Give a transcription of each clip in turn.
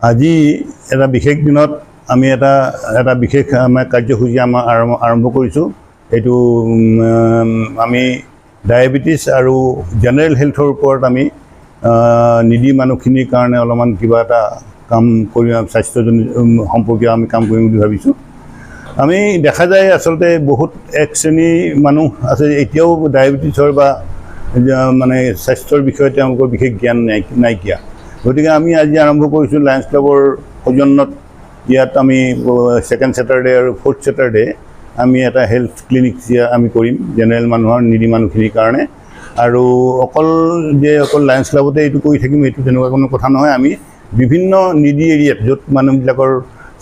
আজি এটা বিশেষ দিনত আমি এটা বিশেষ আমাৰ কাৰ্যসূচী আমাৰ আৰম্ভ কৰিছোঁ। এইটো আমি ডায়েবেটিছ আৰু জেনেৰেল হেল্থৰ ওপৰত আমি নিডি মানুহখিনিৰ কাৰণে অলপমান কিবা এটা কাম কৰি স্বাস্থ্যজনিত সম্পৰ্কীয় আমি কাম কৰিম বুলি ভাবিছোঁ। আমি দেখা যায় আচলতে বহুত এক শ্ৰেণীৰ মানুহ আছে এতিয়াও ডায়েবেটিছৰ বা মানে স্বাস্থ্যৰ বিষয়ে তেওঁলোকৰ বিশেষ জ্ঞান নাইকিয়া। গতিকে আমি আজি আৰম্ভ কৰিছোঁ লায়ন্স ক্লাবৰ সৌজন্যত ইয়াত আমি ছেকেণ্ড ছেটাৰডে আৰু ফ'ৰ্থ ছেটাৰডে আমি এটা হেল্থ ক্লিনিক আমি কৰিম জেনেৰেল মানুহৰ নিডি মানুহখিনিৰ কাৰণে। আৰু অকল লায়ন্স ক্লাবতে এইটো কৰি থাকিম এইটো তেনেকুৱা কোনো কথা নহয়। আমি বিভিন্ন নিডি এৰিয়াত য'ত মানুহবিলাকৰ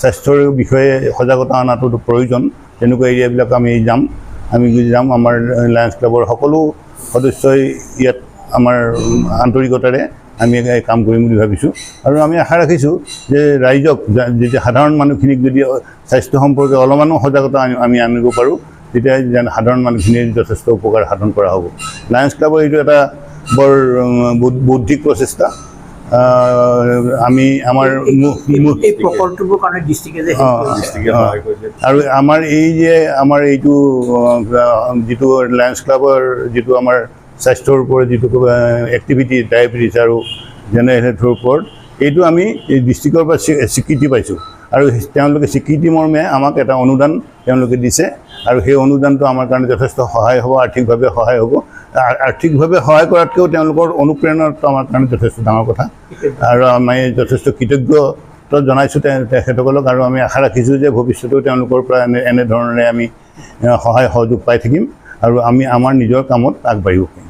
স্বাস্থ্যৰ বিষয়ে সজাগতা অনাটো প্ৰয়োজন তেনেকুৱা এৰিয়াবিলাক আমি যাম। আমাৰ লায়ন্স ক্লাবৰ সকলো সদস্যই ইয়াত আমাৰ আন্তৰিকতাৰে আমি কাম কৰিম বুলি ভাবিছোঁ। আৰু আমি আশা ৰাখিছোঁ যে ৰাইজক যেতিয়া সাধাৰণ মানুহখিনিক যদি স্বাস্থ্য সম্পৰ্কে অলপমানো সজাগতা আমি আনিব পাৰোঁ তেতিয়া সাধাৰণ মানুহখিনিৰ যথেষ্ট উপকাৰ সাধন কৰা হ'ব। লায়ন্স ক্লাবৰ এইটো এটা বৰ বৌদ্ধিক প্ৰচেষ্টা। আমি আমাৰ আৰু আমাৰ আমাৰ এইটো যিটো লায়ন্স ক্লাবৰ যিটো আমাৰ স্বাস্থ্যৰ ওপৰত যিটো এক্টিভিটি ডায়েবেটিছ আৰু জেনেৰেল হেল্থৰ ওপৰত এইটো আমি ডিষ্ট্ৰিক্টৰ পৰা স্বীকৃতি পাইছোঁ। আৰু তেওঁলোকে স্বীকৃতি মৰ্মে আমাক এটা অনুদান তেওঁলোকে দিছে আৰু সেই অনুদানটো আমাৰ কাৰণে যথেষ্ট সহায় হ'ব, আৰ্থিকভাৱে সহায় হ'ব। আৰ্থিকভাৱে সহায় কৰাতকৈও তেওঁলোকৰ অনুপ্ৰেৰণাটো আমাৰ কাৰণে যথেষ্ট ডাঙৰ কথা। আৰু আমি যথেষ্ট কৃতজ্ঞতা জনাইছোঁ তেখেতসকলক। আৰু আমি আশা ৰাখিছোঁ যে ভৱিষ্যতেও তেওঁলোকৰ পৰা এনেধৰণে আমি সহায় সহযোগ পাই থাকিম আৰু আমি আমাৰ নিজৰ কামত আগবাঢ়িব পাৰিম।